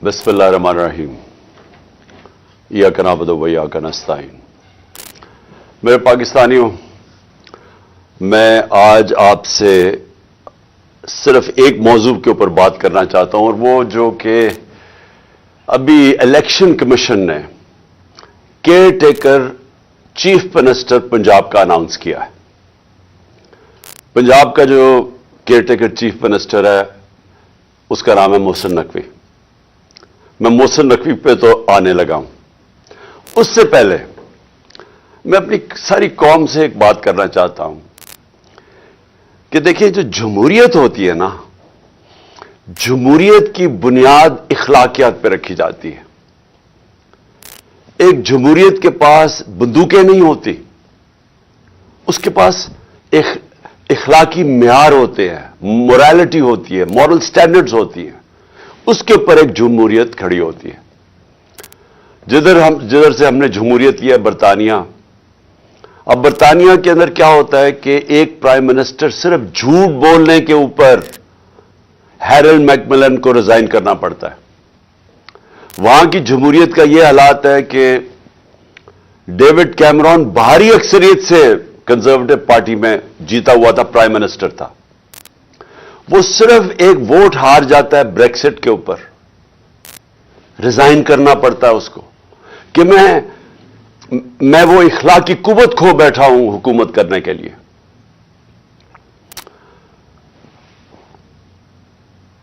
बिस्मिल्लाहिर्रहमानिर्रहीम। इय्याका नअबुदु व इय्याका नस्तईन। मेरे पाकिस्तानियों, मैं आज आपसे सिर्फ एक मौजू के ऊपर बात करना चाहता हूं, और वो जो कि अभी इलेक्शन कमीशन ने care taker chief minister Punjab का अनाउंस किया है। पंजाब का जो केयर टेकर चीफ मिनिस्टर है उसका नाम है मोहसिन नकवी। मैं मोहसिन नकवी पे तो आने लगा हूं। उससे पहले मैं अपनी सारी कौम से एक बात करना चाहता हूं कि देखिए, जो जमहूरियत होती है ना, जमहूरियत की बुनियाद इखलाकियात पे रखी जाती है। एक जमहूरियत के पास बंदूकें नहीं होती, उसके पास एक इखलाकी म्यार होते हैं, मोरालिटी होती है, मॉरल स्टैंडर्ड्स होती हैं। उसके ऊपर एक जमहूरियत खड़ी होती है। जिधर से हमने जमहूरियत लिया बरतानिया। अब बरतानिया के अंदर क्या होता है कि एक प्राइम मिनिस्टर सिर्फ झूठ बोलने के ऊपर हैरोल्ड मैकमिलन को रिजाइन करना पड़ता है। वहां की जमहूरियत का यह हालात है कि डेविड कैमरॉन भारी अक्सरियत से कंजर्वेटिव पार्टी में जीता हुआ था, प्राइम मिनिस्टर था। वो सिर्फ एक वोट हार जाता है ब्रेक्सिट के ऊपर, रिजाइन करना पड़ता है उसको कि मैं वो इखलाकी कुव्वत खो बैठा हूं हुकूमत करने के लिए।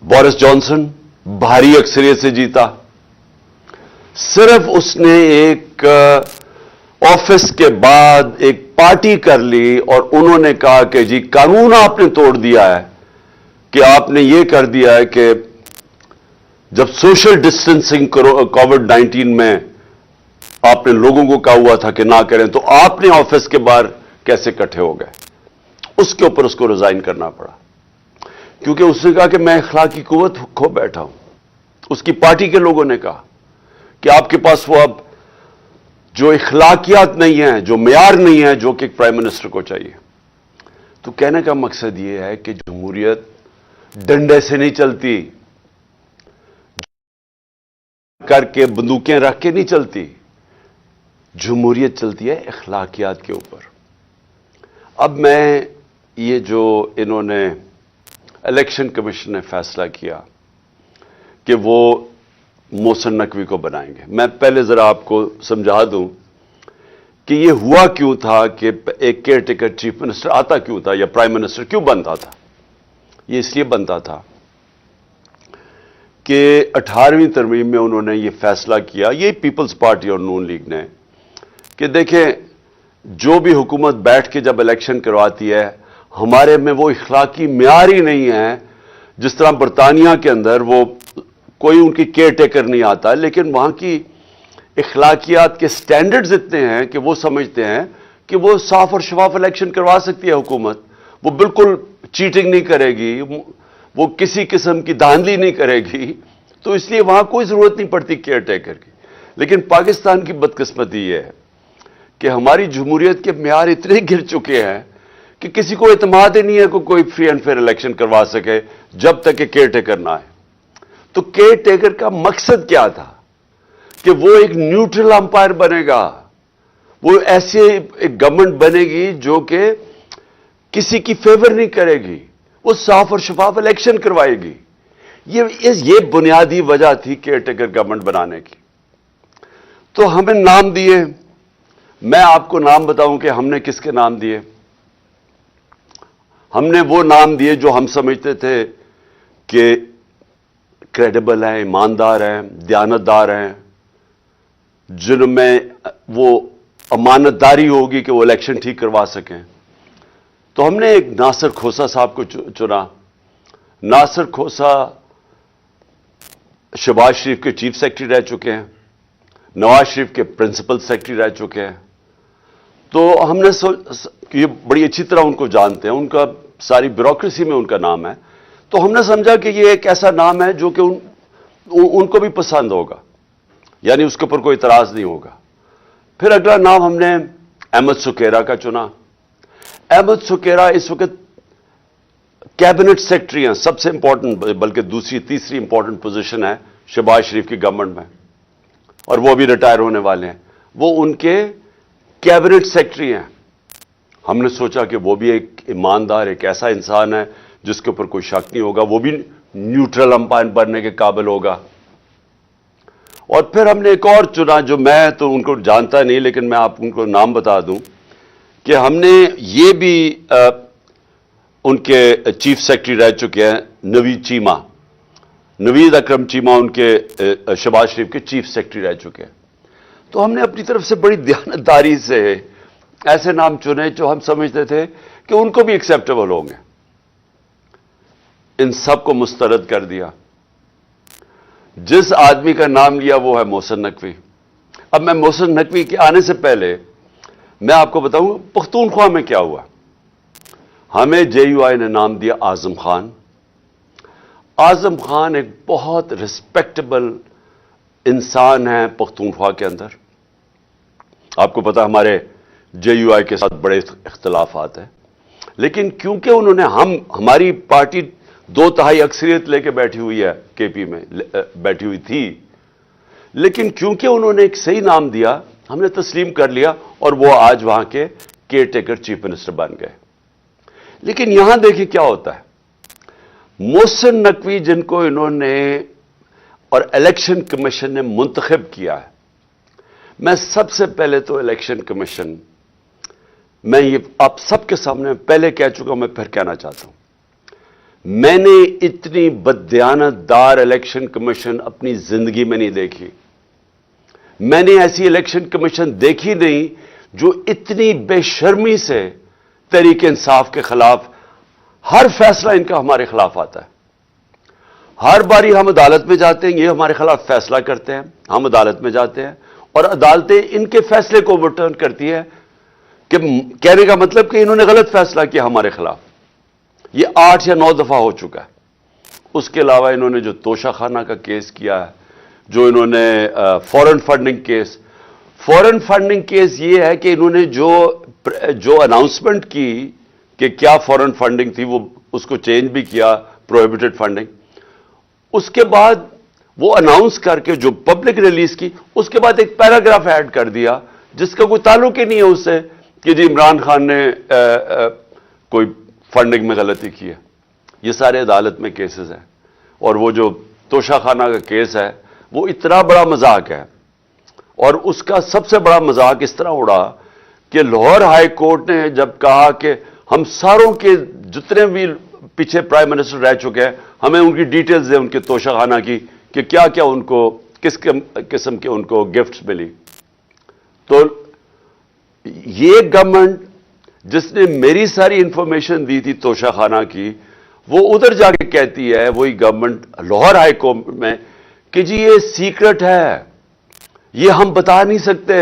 बोरिस जॉनसन भारी अक्सरियत से जीता। सिर्फ उसने एक ऑफिस के बाद एक पार्टी कर ली और उन्होंने कहा कि जी कानून आपने तोड़ दिया है, कि आपने ये कर दिया है कि जब सोशल डिस्टेंसिंग कोविड-19 में आपने लोगों को कहा हुआ था कि ना करें, तो आपने ऑफिस के बाहर कैसे इकट्ठे हो गए। उसके ऊपर उसको रिजाइन करना पड़ा, क्योंकि उसने कहा कि मैं इखलाकी कुव्वत खो बैठा हूं। उसकी पार्टी के लोगों ने कहा कि आपके पास वो अब जो इखलाकियात नहीं है, जो मेयार नहीं है, जो कि एक प्राइम मिनिस्टर को चाहिए। तो कहने का मकसद यह है कि जमहूरियत डंडे से नहीं चलती, करके बंदूकें रख के नहीं चलती। जमहूरियत चलती है इखलाकियात के ऊपर। अब मैं ये जो इन्होंने इलेक्शन कमीशन ने फैसला किया कि वो मोहसिन नकवी को बनाएंगे, मैं पहले जरा आपको समझा दूं कि ये हुआ क्यों था कि एक केयर टेकर चीफ मिनिस्टर आता क्यों था, या प्राइम मिनिस्टर क्यों बनता था। ये इसलिए बनता था कि 18वीं तरमीम में उन्होंने ये फैसला किया, ये पीपल्स पार्टी और नून लीग ने, कि देखें, जो भी हुकूमत बैठ के जब इलेक्शन करवाती है, हमारे में वो इखलाकी म्यार ही नहीं है। जिस तरह बरतानिया के अंदर वो कोई उनकी केयर टेकर नहीं आता, लेकिन वहां की इखलाकियात के स्टैंडर्ड्स इतने हैं कि वो समझते हैं कि वो साफ और शफाफ इलेक्शन करवा सकती है हुकूमत। वो बिल्कुल चीटिंग नहीं करेगी, वो किसी किस्म की धांधली नहीं करेगी, तो इसलिए वहां कोई जरूरत नहीं पड़ती केयर टेकर की। लेकिन पाकिस्तान की बदकिस्मती यह है कि हमारी जमहूरियत के म्यार इतने गिर चुके हैं कि किसी को इत्मीनान ही नहीं है कि कोई फ्री एंड फेयर इलेक्शन करवा सके जब तक कि केयर टेकर ना आए। तो केयर टेकर का मकसद क्या था कि वो एक न्यूट्रल अंपायर बनेगा, वो ऐसे एक गवर्नमेंट बनेगी जो कि किसी की फेवर नहीं करेगी, वो साफ और शफाफ इलेक्शन करवाएगी। ये बुनियादी वजह थी केयर टेकर गवर्नमेंट बनाने की। तो हमें नाम दिए। मैं आपको नाम बताऊं कि हमने किसके नाम दिए। हमने वो नाम दिए जो हम समझते थे कि क्रेडिबल हैं, ईमानदार हैं, दयानतदार हैं, जिनमें वो अमानतदारी होगी कि वो इलेक्शन ठीक करवा सकें। तो हमने एक नासिर खोसा साहब को चुना। नासिर खोसा शहबाज शरीफ के चीफ सेक्रेटरी रह चुके हैं, नवाज शरीफ के प्रिंसिपल सेक्रेटरी रह चुके हैं। तो हमने ये बड़ी अच्छी तरह उनको जानते हैं, उनका सारी ब्यूरोक्रेसी में उनका नाम है। तो हमने समझा कि ये एक ऐसा नाम है जो कि उनको भी पसंद होगा, यानी उसके ऊपर कोई इतराज नहीं होगा। फिर अगला नाम हमने अहमद सुकेरा का चुना। अहमद सुकेरा इस वक्त कैबिनेट सेक्रेटरी हैं, सबसे इंपॉर्टेंट, बल्कि दूसरी तीसरी इंपॉर्टेंट पोजीशन है शहबाज शरीफ की गवर्नमेंट में, और वो भी रिटायर होने वाले हैं, वो उनके कैबिनेट सेक्रेटरी हैं। हमने सोचा कि वो भी एक ईमानदार, एक ऐसा इंसान है जिसके ऊपर कोई शक नहीं होगा, वो भी न्यूट्रल अंपायर बनने के काबिल होगा। और फिर हमने एक और चुना, जो मैं तो उनको जानता नहीं, लेकिन मैं आप उनको नाम बता दूं कि हमने ये भी उनके चीफ सेक्रेटरी रह चुके हैं, नवीद अकरम चीमा उनके शहबाज शरीफ के चीफ सेक्रेटरी रह चुके हैं। तो हमने अपनी तरफ से बड़ी दयानतदारी से ऐसे नाम चुने जो हम समझते थे कि उनको भी एक्सेप्टेबल होंगे। इन सब को मुस्तरद कर दिया। जिस आदमी का नाम लिया वो है मोहसिन नकवी। अब मैं मोहसिन नकवी के आने से पहले मैं आपको बताऊं पख्तूनख्वा में क्या हुआ। हमें जेयूआई ने नाम दिया आजम खान। आजम खान एक बहुत रिस्पेक्टेबल इंसान है पख्तूनख्वा के अंदर। आपको पता हमारे जेयूआई के साथ बड़े इख्तलाफात हैं, लेकिन क्योंकि उन्होंने हमारी पार्टी 2/3 अक्सरियत लेके बैठी हुई है, केपी में बैठी हुई थी, लेकिन क्योंकि उन्होंने एक सही नाम दिया हमने तस्लीम कर लिया और वो आज वहां के केयर टेकर चीफ मिनिस्टर बन गए। लेकिन यहां देखिए क्या होता है। मोहसिन नकवी जिनको इन्होंने और इलेक्शन कमीशन ने मुंतखब किया है, मैं सबसे पहले तो इलेक्शन कमीशन, मैं ये आप सबके सामने पहले कह चुका हूं, मैं फिर कहना चाहता हूं, मैंने इतनी बददियानतदार इलेक्शन कमीशन अपनी जिंदगी में नहीं देखी। मैंने ऐसी इलेक्शन कमीशन देखी नहीं जो इतनी बेशर्मी से तहरीक इंसाफ के खिलाफ, हर फैसला इनका हमारे खिलाफ आता है। हर बारी हम अदालत में जाते हैं, ये हमारे खिलाफ फैसला करते हैं, हम अदालत में जाते हैं और अदालतें इनके फैसले को ओवरटर्न करती है, कि कहने का मतलब कि इन्होंने गलत फैसला किया हमारे खिलाफ। ये 8 या 9 दफा हो चुका है। उसके अलावा इन्होंने जो तोशाखाना का केस किया है, जो इन्होंने फॉरेन फंडिंग केस ये है कि इन्होंने जो अनाउंसमेंट की कि क्या फॉरेन फंडिंग थी, वो उसको चेंज भी किया, प्रोहिबिटेड फंडिंग। उसके बाद वो अनाउंस करके जो पब्लिक रिलीज की, उसके बाद एक पैराग्राफ ऐड कर दिया जिसका कोई ताल्लुक ही नहीं है उससे कि जी इमरान खान ने कोई फंडिंग में गलती की है। ये सारे अदालत में केसेस हैं। और वो जो तोशाखाना का केस है वो इतना बड़ा मजाक है, और उसका सबसे बड़ा मजाक इस तरह उड़ा कि लाहौर हाई कोर्ट ने जब कहा कि हम सारों के जितने भी पीछे प्राइम मिनिस्टर रह चुके हैं, हमें उनकी डिटेल्स दें उनके तोशाखाना की, कि क्या क्या उनको किस किस्म के उनको गिफ्ट्स मिली। तो ये गवर्नमेंट जिसने मेरी सारी इंफॉर्मेशन दी थी तोशाखाना की, वो उधर जाके कहती है, वही गवर्नमेंट लाहौर हाई कोर्ट में, कि जी ये सीक्रेट है, ये हम बता नहीं सकते,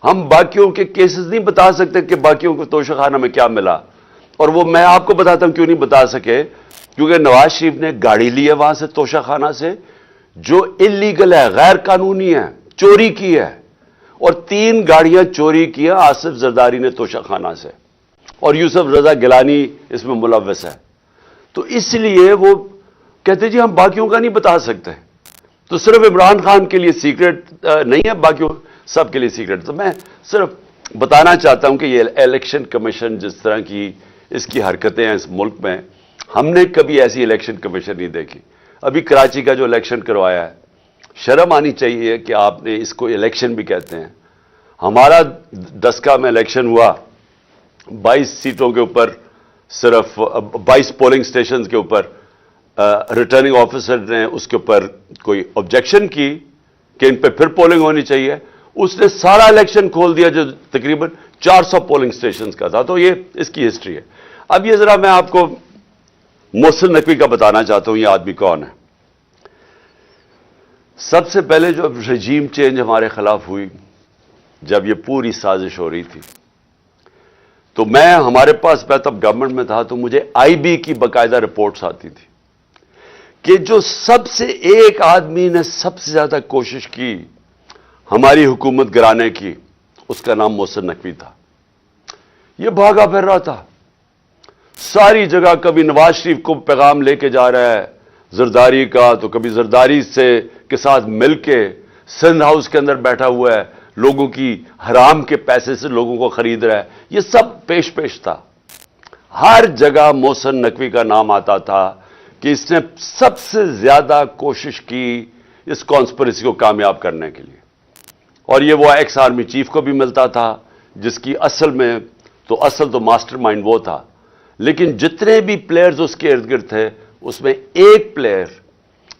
हम बाकियों के केसेस नहीं बता सकते कि बाकियों को तोशाखाना में क्या मिला। और वो मैं आपको बताता हूं क्यों नहीं बता सके, क्योंकि नवाज शरीफ ने गाड़ी ली है वहां से तोशाखाना से, जो इलीगल है, गैर कानूनी है, चोरी की है, और 3 गाड़ियां चोरी की है आसिफ जरदारी ने तोशाखाना से, और यूसुफ रजा गिलानी इसमें मुलव्वस है। तो इसलिए वो कहते जी हम बाकियों का नहीं बता सकते। तो सिर्फ इमरान खान के लिए सीक्रेट नहीं है, बाकियों सब के लिए सीक्रेट। तो मैं सिर्फ बताना चाहता हूं कि ये इलेक्शन कमीशन जिस तरह की इसकी हरकतें हैं इस मुल्क में, हमने कभी ऐसी इलेक्शन कमीशन नहीं देखी। अभी कराची का जो इलेक्शन करवाया है, शर्म आनी चाहिए कि आपने इसको इलेक्शन भी कहते हैं। हमारा दसका में इलेक्शन हुआ, 22 सीटों के ऊपर, सिर्फ 22 पोलिंग स्टेशन के ऊपर रिटर्निंग ऑफिसर ने उसके ऊपर कोई ऑब्जेक्शन की कि इन पे फिर पोलिंग होनी चाहिए। उसने सारा इलेक्शन खोल दिया जो तकरीबन 400 पोलिंग स्टेशन का था। तो ये इसकी हिस्ट्री है। अब ये जरा मैं आपको मोहसिन नकवी का बताना चाहता हूं, ये आदमी कौन है। सबसे पहले जो रजीम चेंज हमारे खिलाफ हुई, जब ये पूरी साजिश हो रही थी, तो हमारे पास मैं तब गवर्नमेंट में था, तो मुझे आईबी की बाकायदा रिपोर्ट्स आती थी कि जो सबसे एक आदमी ने सबसे ज्यादा कोशिश की हमारी हुकूमत गिराने की, उसका नाम मोहसिन नकवी था। ये भागा फिर रहा था, ساری جگہ کبھی نواز شریف کو پیغام لے کے جا رہا ہے زرداری کا، تو کبھی زرداری کے ساتھ مل کے سندھ ہاؤس کے اندر بیٹھا ہوا ہے، لوگوں کی حرام کے پیسے سے لوگوں کو خرید رہا ہے. یہ سب پیش تھا. ہر جگہ محسن نقوی کا نام آتا تھا کہ اس نے سب سے زیادہ کوشش کی اس کانسپریسی کو کامیاب کرنے کے لیے. اور یہ وہ ایکس آرمی چیف کو بھی ملتا تھا جس کی اصل تو ماسٹر مائنڈ وہ تھا. لیکن جتنے بھی پلیئرز اس کے ارد گرد تھے اس میں ایک پلیئر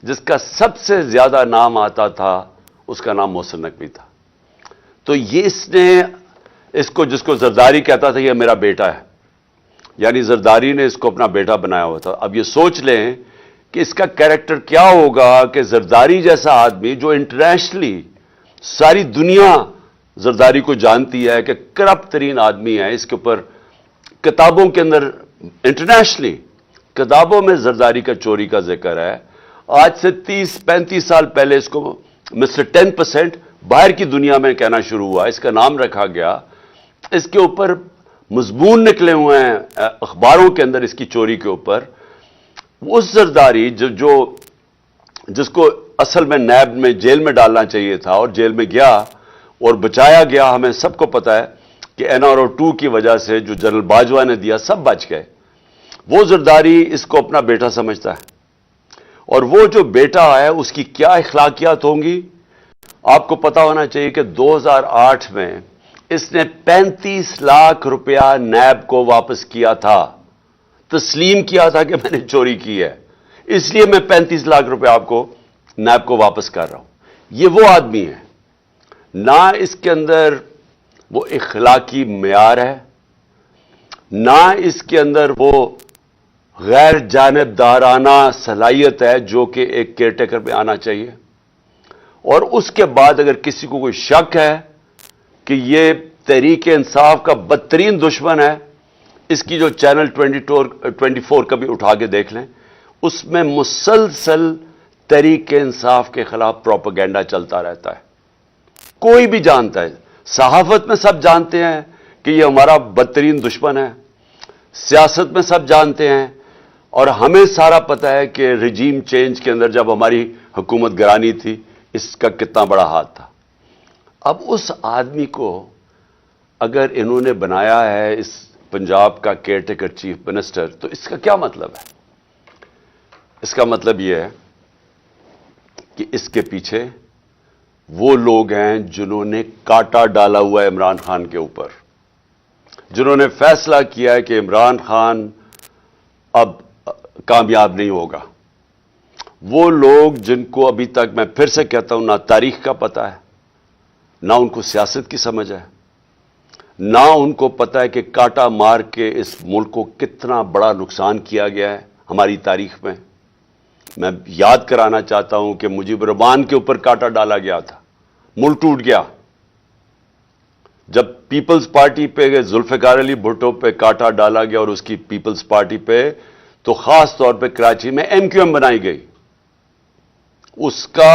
جس کا سب سے زیادہ نام آتا تھا اس کا نام محسن نقوی تھا. تو یہ اس کو جس کو زرداری کہتا تھا یہ میرا بیٹا ہے، یعنی زرداری نے اس کو اپنا بیٹا بنایا ہوا تھا. اب یہ سوچ لیں کہ اس کا کیریکٹر کیا ہوگا کہ زرداری جیسا آدمی جو انٹرنیشنلی ساری دنیا زرداری کو جانتی ہے کہ کرپٹ ترین آدمی ہے، اس کے اوپر کتابوں کے اندر انٹرنیشنلی کتابوں میں زرداری کا چوری کا ذکر ہے. آج سے 30-35 سال پہلے اس کو مسٹر 10% باہر کی دنیا میں کہنا شروع ہوا، اس کا نام رکھا گیا. اس کے اوپر مضمون نکلے ہوئے ہیں اخباروں کے اندر اس کی چوری کے اوپر. اس زرداری جس کو اصل میں نیب میں جیل میں ڈالنا چاہیے تھا اور جیل میں گیا اور بچایا گیا، ہمیں سب کو پتا ہے کہ NRO2 کی وجہ سے جو جنرل باجوہ نے دیا سب بچ گئے. وہ زرداری اس کو اپنا بیٹا سمجھتا ہے، اور وہ جو بیٹا ہے اس کی کیا اخلاقیات ہوں گی آپ کو پتا ہونا چاہیے کہ 2008 میں اس نے 35 لاکھ روپیہ نیب کو واپس کیا تھا، تسلیم کیا تھا کہ میں نے چوری کی ہے، اس لیے میں 35 لاکھ روپیہ آپ کو نیب کو واپس کر رہا ہوں. یہ وہ آدمی ہے، نہ اس کے اندر وہ اخلاقی معیار ہے، نہ اس کے اندر وہ غیر جانبدارانہ صلاحیت ہے جو کہ ایک کیئر ٹیکر میں آنا چاہیے. اور اس کے بعد اگر کسی کو کوئی شک ہے کہ یہ تحریک انصاف کا بدترین دشمن ہے، اس کی جو چینل 24 کا بھی اٹھا کے دیکھ لیں، اس میں مسلسل تحریک انصاف کے خلاف پروپیگنڈا چلتا رہتا ہے. کوئی بھی جانتا ہے، صحافت میں سب جانتے ہیں کہ یہ ہمارا بدترین دشمن ہے، سیاست میں سب جانتے ہیں، اور ہمیں سارا پتہ ہے کہ رجیم چینج کے اندر جب ہماری حکومت گرانی تھی اس کا کتنا بڑا ہاتھ تھا. اب اس آدمی کو اگر انہوں نے بنایا ہے اس پنجاب کا کیئر ٹیکر چیف منسٹر، تو اس کا کیا مطلب ہے؟ اس کا مطلب یہ ہے کہ اس کے پیچھے وہ لوگ ہیں جنہوں نے کاٹا ڈالا ہوا ہے عمران خان کے اوپر، جنہوں نے فیصلہ کیا ہے کہ عمران خان اب کامیاب نہیں ہوگا. وہ لوگ جن کو ابھی تک میں پھر سے کہتا ہوں نہ تاریخ کا پتہ ہے، نہ ان کو سیاست کی سمجھ ہے، نہ ان کو پتہ ہے کہ کاٹا مار کے اس ملک کو کتنا بڑا نقصان کیا گیا ہے ہماری تاریخ میں. میں یاد کرانا چاہتا ہوں کہ مجیب الرحمان کے اوپر کاٹا ڈالا گیا تھا، ملک ٹوٹ گیا. جب پیپلز پارٹی پہ ذوالفقار علی بھٹو پہ کاٹا ڈالا گیا اور اس کی پیپلز پارٹی پہ، تو خاص طور پہ کراچی میں MQM بنائی گئی، اس کا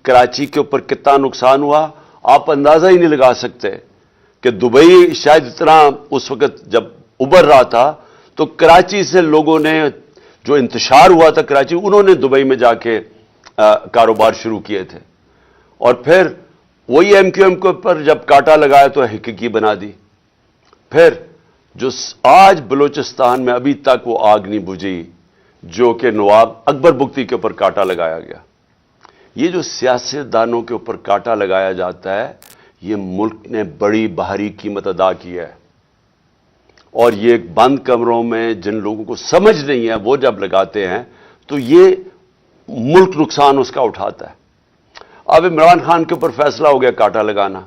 کراچی کے اوپر کتنا نقصان ہوا آپ اندازہ ہی نہیں لگا سکتے. کہ دبئی شاید اتنا اس وقت جب ابھر رہا تھا تو کراچی سے لوگوں نے جو انتشار ہوا تھا کراچی، انہوں نے دبئی میں جا کے کاروبار شروع کیے تھے، اور پھر وہی MQM کے اوپر جب کاٹا لگایا تو حقیقی بنا دی. پھر جو آج بلوچستان میں ابھی تک وہ آگ نہیں بجھی جو کہ نواب اکبر بگٹی کے اوپر کاٹا لگایا گیا. یہ جو سیاستدانوں کے اوپر کاٹا لگایا جاتا ہے، یہ ملک نے بڑی بھاری قیمت ادا کی ہے. اور یہ بند کمروں میں جن لوگوں کو سمجھ نہیں ہے وہ جب لگاتے ہیں تو یہ ملک نقصان اس کا اٹھاتا ہے. اب عمران خان کے اوپر فیصلہ ہو گیا کاٹا لگانا.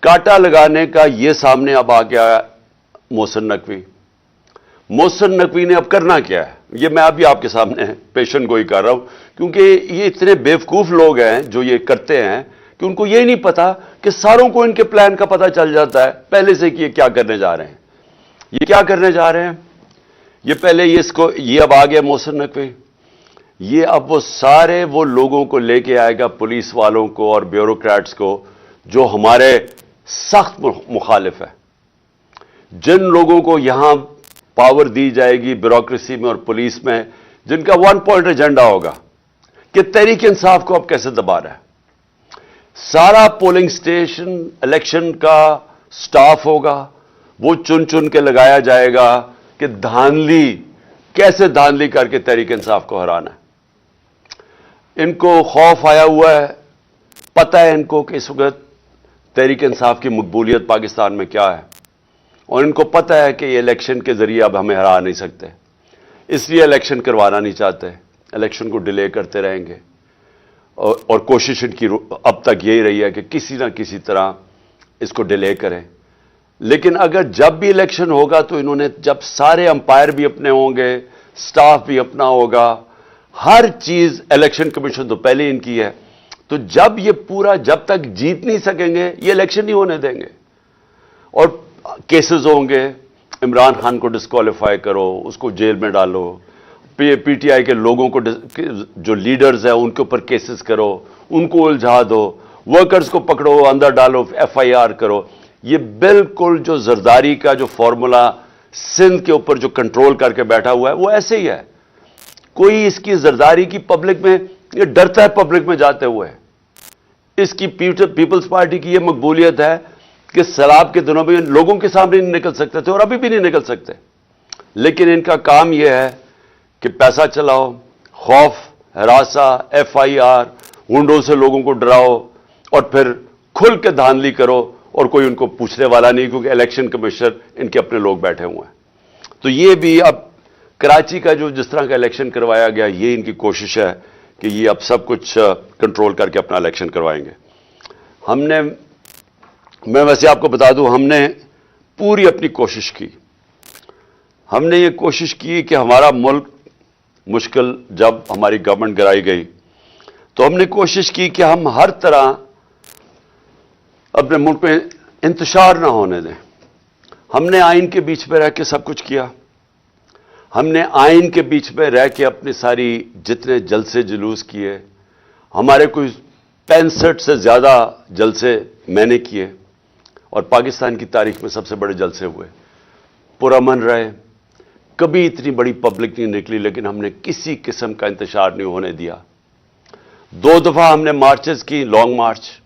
کاٹا لگانے کا یہ سامنے اب آ گیا محسن نقوی. محسن نقوی نے اب کرنا کیا ہے، یہ میں ابھی آپ کے سامنے پیشن گوئی کر رہا ہوں، کیونکہ یہ اتنے بیوقوف لوگ ہیں جو یہ کرتے ہیں کہ ان کو یہ نہیں پتا کہ ساروں کو ان کے پلان کا پتہ چل جاتا ہے پہلے سے کہ یہ کیا کرنے جا رہے ہیں. یہ کیا کرنے جا رہے ہیں، یہ پہلے یہ اب آ گیا محسن نقوی. یہ اب وہ سارے وہ لوگوں کو لے کے آئے گا، پولیس والوں کو اور بیوروکریٹس کو جو ہمارے سخت مخالف ہے، جن لوگوں کو یہاں पावर दी जाएगी ब्यूरोक्रेसी में और पुलिस में, जिनका वन पॉइंट एजेंडा होगा कि तहरीक इंसाफ को अब कैसे दबा रहा है। सारा पोलिंग स्टेशन इलेक्शन का स्टाफ होगा, वो चुन चुन के लगाया जाएगा कि धांधली, कैसे धांधली करके तहरीक इंसाफ को हराना है। इनको खौफ आया हुआ है, पता है इनको कि इस वक्त तहरीक इंसाफ की मकबूलियत पाकिस्तान में क्या है, और इनको पता है कि ये इलेक्शन के जरिए अब हमें हरा नहीं सकते, इसलिए इलेक्शन करवाना नहीं चाहते, इलेक्शन को डिले करते रहेंगे। और कोशिश इनकी अब तक यही रही है कि किसी ना किसी तरह इसको डिले करें। लेकिन अगर जब भी इलेक्शन होगा तो इन्होंने, जब सारे अंपायर भी अपने होंगे, स्टाफ भी अपना होगा, हर चीज इलेक्शन कमीशन तो पहले इनकी है, तो जब ये पूरा, जब तक जीत नहीं सकेंगे ये इलेक्शन नहीं होने देंगे। और केसेस होंगे, इमरान खान को डिस्क्वालीफाई करो, उसको जेल में डालो, पीटीआई के लोगों को, जो लीडर्स हैं उनके ऊपर केसेस करो, उनको उलझा दो, वर्कर्स को पकड़ो, अंदर डालो, एफआईआर करो। ये बिल्कुल जो जरदारी का जो फॉर्मूला सिंध के ऊपर जो कंट्रोल करके बैठा हुआ है वो ऐसे ही है। कोई इसकी जरदारी की पब्लिक में, ये डरता है पब्लिक में जाते हुए। इसकी पीपल्स पार्टी की ये मकबूलियत है कि सैलाब के दिनों में लोगों के सामने नहीं निकल सकते थे और अभी भी नहीं निकल सकते, लेकिन इनका काम यह है कि पैसा चलाओ, खौफ, हरासा, एफआईआर, गुंडों से लोगों को डराओ और फिर खुल के धांधली करो, और कोई उनको पूछने वाला नहीं, क्योंकि इलेक्शन कमिश्नर इनके अपने लोग बैठे हुए हैं। तो ये भी अब कराची का जो जिस तरह का इलेक्शन करवाया गया, ये इनकी कोशिश है कि ये अब सब कुछ कंट्रोल करके अपना इलेक्शन करवाएंगे। मैं वैसे आपको बता दूं, हमने पूरी अपनी कोशिश की। हमने ये कोशिश की कि हमारा मुल्क मुश्किल, जब हमारी गवर्नमेंट गिराई गई तो हमने कोशिश की कि हम हर तरह अपने मुल्क में इंतशार ना होने दें। हमने आइन के बीच में रह के सब कुछ किया। हमने आइन के बीच में रह के अपनी सारी जितने जलसे जुलूस किए, हमारे कोई 65 से ज़्यादा जलसे मैंने किए, और पाकिस्तान की तारीख में सबसे बड़े जलसे हुए, पुरअमन रहे, कभी इतनी बड़ी पब्लिक नहीं निकली, लेकिन हमने किसी किस्म का इंतशार नहीं होने दिया। 2 दफ़ा हमने मार्चेस की, लॉन्ग मार्च।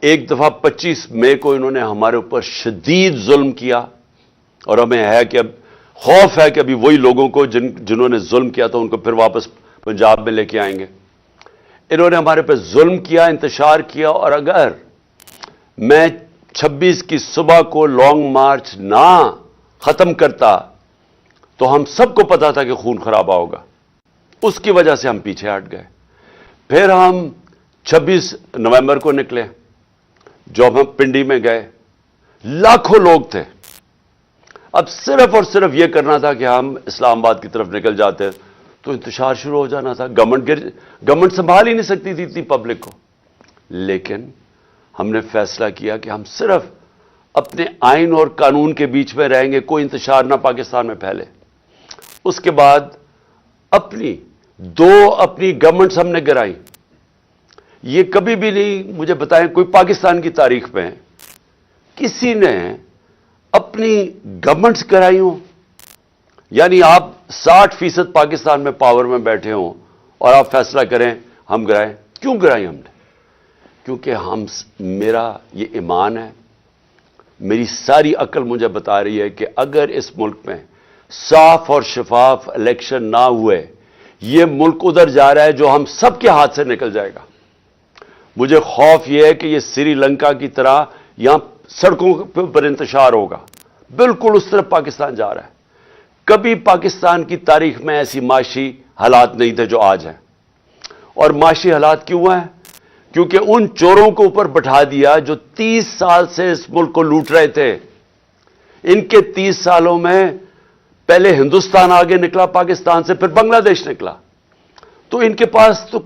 एक दफ़ा 25 मई को इन्होंने हमारे ऊपर शदीद जुल्म किया, और हमें है कि अब खौफ है कि अभी वही लोगों को जिन्होंने जुल्म किया था उनको फिर वापस पंजाब में लेके आएंगे। इन्होंने हमारे पर जुल्म किया, इंतशार किया, और अगर मैं 26 की सुबह को लॉन्ग मार्च ना खत्म करता तो हम सबको पता था कि खून खराबा होगा। उसकी वजह से हम पीछे हट गए। फिर हम 26 नवंबर को निकले, जब हम पिंडी में गए, लाखों लोग थे। अब सिर्फ और सिर्फ यह करना था कि हम इस्लामाबाद की तरफ निकल जाते तो इंतशार शुरू हो जाना था। गवर्नमेंट संभाल ही नहीं सकती थी इतनी पब्लिक को। लेकिन हमने फैसला किया कि हम सिर्फ अपने आइन और कानून के बीच में रहेंगे, कोई इंतशार ना पाकिस्तान में फैले। उसके बाद अपनी गवर्नमेंट्स हमने गिराई। ये कभी भी नहीं, मुझे बताएं, कोई पाकिस्तान की तारीख में किसी ने अपनी गवर्नमेंट्स गिराई हो। यानी आप 60% पाकिस्तान में पावर में बैठे हों और आप फैसला करें हम गिराएं। क्यों गिराई हमने? क्योंकि मेरा ये ईमान है, मेरी सारी अकल मुझे बता रही है कि अगर इस मुल्क में साफ और शफाफ इलेक्शन ना हुए, ये मुल्क उधर जा रहा है जो हम सबके हाथ से निकल जाएगा। मुझे खौफ यह है कि ये श्रीलंका की तरह यहां सड़कों पर इंतशार होगा। बिल्कुल उस तरफ पाकिस्तान जा रहा है। कभी पाकिस्तान की तारीख में ऐसी माशी हालात नहीं थे जो आज हैं। और माशी हालात क्यों हैं? क्योंकि उन चोरों को ऊपर बैठा दिया जो 30 साल से इस मुल्क को लूट रहे थे। इनके 30 सालों में पहले हिंदुस्तान आगे निकला पाकिस्तान से, फिर बांग्लादेश निकला। तो इनके पास तो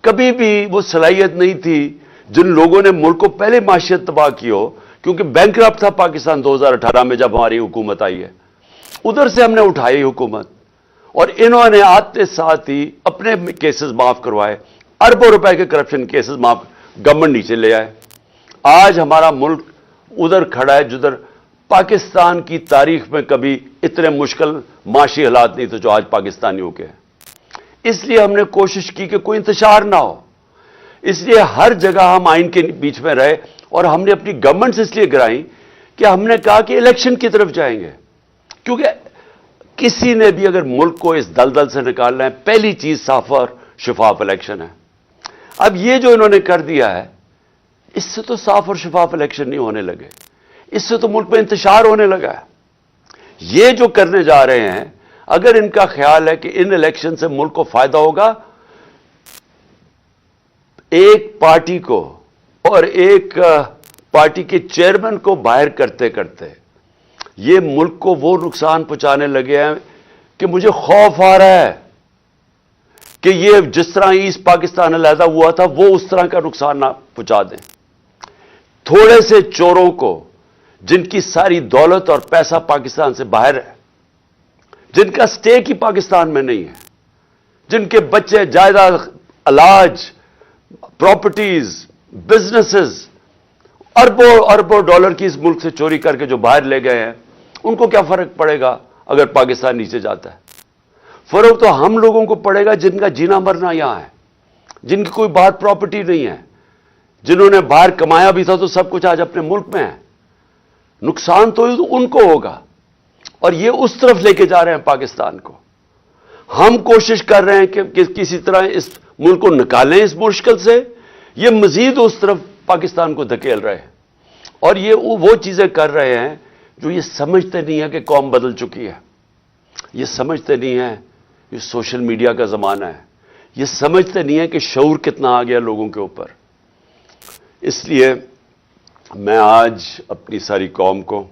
कभी भी वो सलाहियत नहीं थी जिन लोगों ने मुल्क को पहले माशियत तबाह की हो, क्योंकि बैंकरप्ट था पाकिस्तान 2018 में जब हमारी हुकूमत आई है। उधर से हमने उठाई हुकूमत, और इन्होंने आते साथ ही अपने केसेस माफ करवाए, अरबों रुपए के करप्शन केसेस माफ, गवर्नमेंट नीचे ले आए। आज हमारा मुल्क उधर खड़ा है जिधर پاکستان کی تاریخ میں کبھی اتنے مشکل معاشی حالات نہیں تھے جو آج پاکستانیوں کے ہیں. اس لیے ہم نے کوشش کی کہ کوئی انتشار نہ ہو. اس لیے ہر جگہ ہم آئین کے بیچ میں رہے, اور ہم نے اپنی گورنمنٹس اس لیے گرائیں کہ ہم نے کہا کہ الیکشن کی طرف جائیں گے. کیونکہ کسی نے بھی اگر ملک کو اس دلدل سے نکالنا ہے, پہلی چیز صاف اور شفاف الیکشن ہے. اب یہ جو انہوں نے کر دیا ہے, اس سے تو صاف اور شفاف الیکشن نہیں ہونے لگے, اس سے تو ملک میں انتشار ہونے لگا ہے. یہ جو کرنے جا رہے ہیں, اگر ان کا خیال ہے کہ ان الیکشن سے ملک کو فائدہ ہوگا, ایک پارٹی کو اور ایک پارٹی کے چیئرمین کو باہر کرتے کرتے یہ ملک کو وہ نقصان پہنچانے لگے ہیں کہ مجھے خوف آ رہا ہے کہ یہ جس طرح ایسٹ پاکستان علیحدہ ہوا تھا وہ اس طرح کا نقصان نہ پہنچا دیں. تھوڑے سے چوروں کو جن کی ساری دولت اور پیسہ پاکستان سے باہر ہے, جن کا سٹیک ہی پاکستان میں نہیں ہے, جن کے بچے جائیداد, علاج, پراپرٹیز, بزنسز اربوں اربوں ڈالر کی اس ملک سے چوری کر کے جو باہر لے گئے ہیں, ان کو کیا فرق پڑے گا اگر پاکستان نیچے جاتا ہے؟ فرق تو ہم لوگوں کو پڑے گا جن کا جینا مرنا یہاں ہے, جن کی کوئی باہر پراپرٹی نہیں ہے, جنہوں نے باہر کمایا بھی تھا تو سب کچھ آج اپنے ملک میں ہے. نقصان تو ان کو ہوگا, اور یہ اس طرف لے کے جا رہے ہیں پاکستان کو. ہم کوشش کر رہے ہیں کہ کسی طرح اس ملک کو نکالیں اس مشکل سے, یہ مزید اس طرف پاکستان کو دھکیل رہے ہیں. اور یہ وہ چیزیں کر رہے ہیں جو یہ سمجھتے نہیں ہے کہ قوم بدل چکی ہے, یہ سمجھتے نہیں ہیں یہ سوشل میڈیا کا زمانہ ہے, یہ سمجھتے نہیں ہے کہ شعور کتنا آ گیا لوگوں کے اوپر. اس لیے میں آج اپنی ساری قوم کو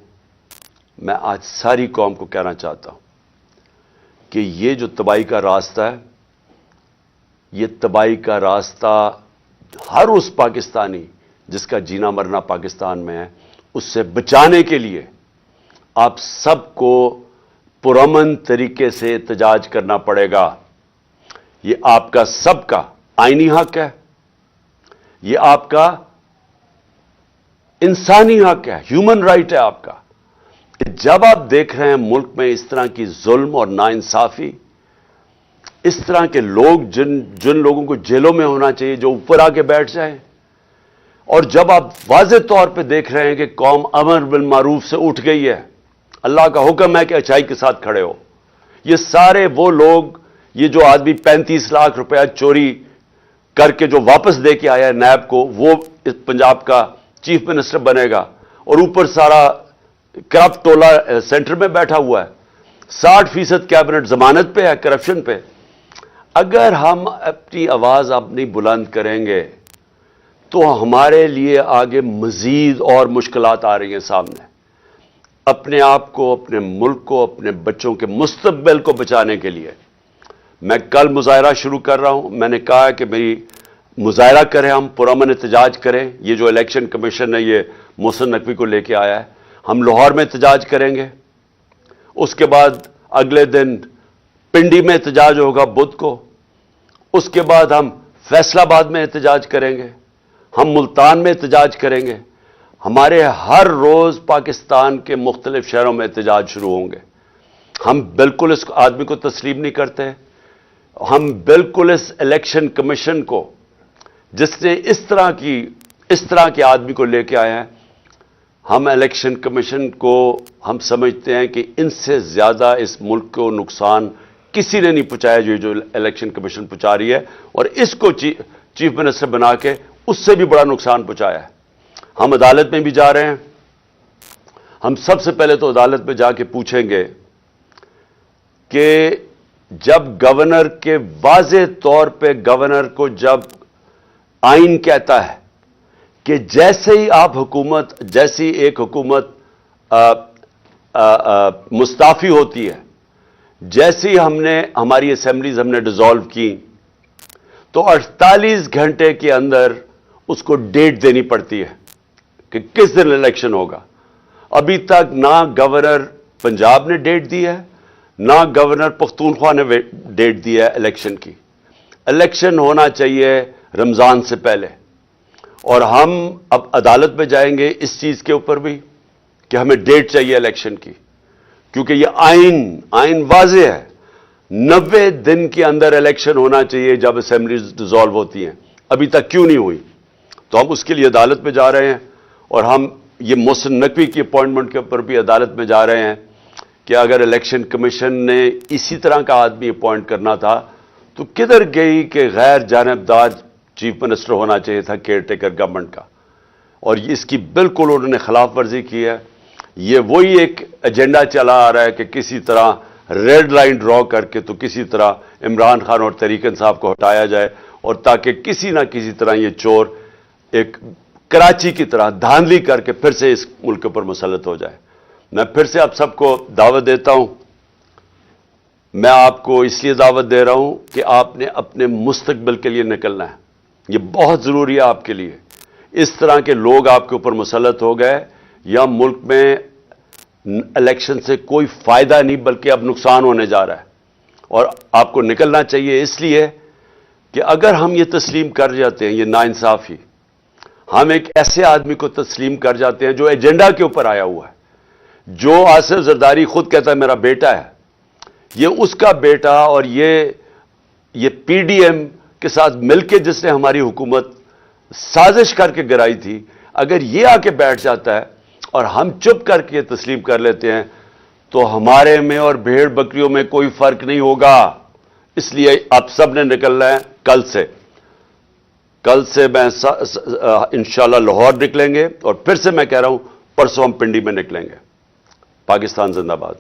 کہنا چاہتا ہوں کہ یہ جو تباہی کا راستہ ہے, یہ تباہی کا راستہ ہر اس پاکستانی جس کا جینا مرنا پاکستان میں ہے, اس سے بچانے کے لیے آپ سب کو پرامن طریقے سے احتجاج کرنا پڑے گا. یہ آپ کا سب کا آئینی حق ہے, یہ آپ کا انسانی حق ہے, ہیومن رائٹ ہے آپ کا. جب آپ دیکھ رہے ہیں ملک میں اس طرح کی ظلم اور ناانصافی, اس طرح کے لوگ جن لوگوں کو جیلوں میں ہونا چاہیے جو اوپر آ کے بیٹھ جائیں, اور جب آپ واضح طور پہ دیکھ رہے ہیں کہ قوم امر بالمعروف سے اٹھ گئی ہے, اللہ کا حکم ہے کہ اچھائی کے ساتھ کھڑے ہو. یہ سارے وہ لوگ, یہ جو آدمی 35 لاکھ روپیہ چوری کر کے جو واپس دے کے آیا ہے نیب کو, وہ پنجاب کا چیف منسٹر بنے گا, اور اوپر سارا کرپٹ ٹولہ سینٹر میں بیٹھا ہوا ہے, 60% کیبنٹ ضمانت پہ ہے کرپشن پہ. اگر ہم اپنی آواز اب نہیں بلند کریں گے تو ہمارے لیے آگے مزید اور مشکلات آ رہی ہیں سامنے. اپنے آپ کو, اپنے ملک کو, اپنے بچوں کے مستقبل کو بچانے کے لیے میں کل مظاہرہ شروع کر رہا ہوں. میں نے کہا کہ میری مظاہرہ کریں, ہم پرامن احتجاج کریں. یہ جو الیکشن کمیشن ہے یہ محسن نقوی کو لے کے آیا ہے, ہم لاہور میں احتجاج کریں گے. اس کے بعد اگلے دن پنڈی میں احتجاج ہوگا بدھ کو. اس کے بعد ہم فیصل آباد میں احتجاج کریں گے, ہم ملتان میں احتجاج کریں گے. ہمارے ہر روز پاکستان کے مختلف شہروں میں احتجاج شروع ہوں گے. ہم بالکل اس آدمی کو تسلیم نہیں کرتے. ہم بالکل اس الیکشن کمیشن کو, جس نے اس طرح کے آدمی کو لے کے آئے ہیں, ہم الیکشن کمیشن کو ہم سمجھتے ہیں کہ ان سے زیادہ اس ملک کو نقصان کسی نے نہیں پہنچایا جو الیکشن کمیشن پہنچا رہی ہے, اور اس کو چیف منسٹر بنا کے اس سے بھی بڑا نقصان پہنچایا ہے. ہم عدالت میں بھی جا رہے ہیں. ہم سب سے پہلے تو عدالت میں جا کے پوچھیں گے کہ جب گورنر کے واضح طور پہ گورنر کو جب آئین کہتا ہے کہ جیسے ہی آپ حکومت, جیسی ایک حکومت مستعفی ہوتی ہے, جیسے ہی ہماری اسمبلیز ہم نے ڈیزالو کی, تو 48 گھنٹے کے اندر اس کو ڈیٹ دینی پڑتی ہے کہ کس دن الیکشن ہوگا. ابھی تک نہ گورنر پنجاب نے ڈیٹ دی ہے, نہ گورنر پختونخوا نے ڈیٹ دی ہے الیکشن کی. الیکشن ہونا چاہیے رمضان سے پہلے, اور ہم اب عدالت میں جائیں گے اس چیز کے اوپر بھی کہ ہمیں ڈیٹ چاہیے الیکشن کی، کیونکہ یہ آئین واضح ہے، 90 دن کے اندر الیکشن ہونا چاہیے جب اسمبلیز ڈیزالو ہوتی ہیں، ابھی تک کیوں نہیں ہوئی؟ تو ہم اس کے لیے عدالت میں جا رہے ہیں، اور ہم یہ محسن نقوی کی اپوائنٹمنٹ کے اوپر بھی عدالت میں جا رہے ہیں کہ اگر الیکشن کمیشن نے اسی طرح کا آدمی اپوائنٹ کرنا تھا تو کدھر گئی کہ غیر جانبدار چیف منسٹر ہونا چاہیے تھا کیئر ٹیکر گورنمنٹ کا، اور اس کی بالکل انہوں نے خلاف ورزی کی ہے۔ یہ وہی ایک ایجنڈا چلا آ رہا ہے کہ کسی طرح ریڈ لائن ڈرا کر کے تو کسی طرح عمران خان اور طریق انصاف کو ہٹایا جائے، اور تاکہ کسی نہ کسی طرح یہ چور ایک کراچی کی طرح دھاندلی کر کے پھر سے اس ملک پر مسلط ہو جائے۔ میں پھر سے آپ سب کو دعوت دیتا ہوں، میں آپ کو اس لیے دعوت دے رہا ہوں کہ آپ نے اپنے مستقبل کے لیے نکلنا ہے، یہ بہت ضروری ہے آپ کے لیے۔ اس طرح کے لوگ آپ کے اوپر مسلط ہو گئے، یا ملک میں الیکشن سے کوئی فائدہ نہیں بلکہ اب نقصان ہونے جا رہا ہے، اور آپ کو نکلنا چاہیے اس لیے کہ اگر ہم یہ تسلیم کر جاتے ہیں، یہ ناانصافی، ہم ایک ایسے آدمی کو تسلیم کر جاتے ہیں جو ایجنڈا کے اوپر آیا ہوا ہے، جو آصف زرداری خود کہتا ہے میرا بیٹا ہے، یہ اس کا بیٹا، اور یہ پی ڈی ایم کے ساتھ مل کے جس نے ہماری حکومت سازش کر کے گرائی تھی، اگر یہ آ کے بیٹھ جاتا ہے اور ہم چپ کر کے تسلیم کر لیتے ہیں تو ہمارے میں اور بھیڑ بکریوں میں کوئی فرق نہیں ہوگا۔ اس لیے آپ سب نے نکلنا ہے کل سے میں انشاءاللہ لاہور نکلیں گے، اور پھر سے میں کہہ رہا ہوں پرسوں ہم پنڈی میں نکلیں گے۔ پاکستان زندہ باد۔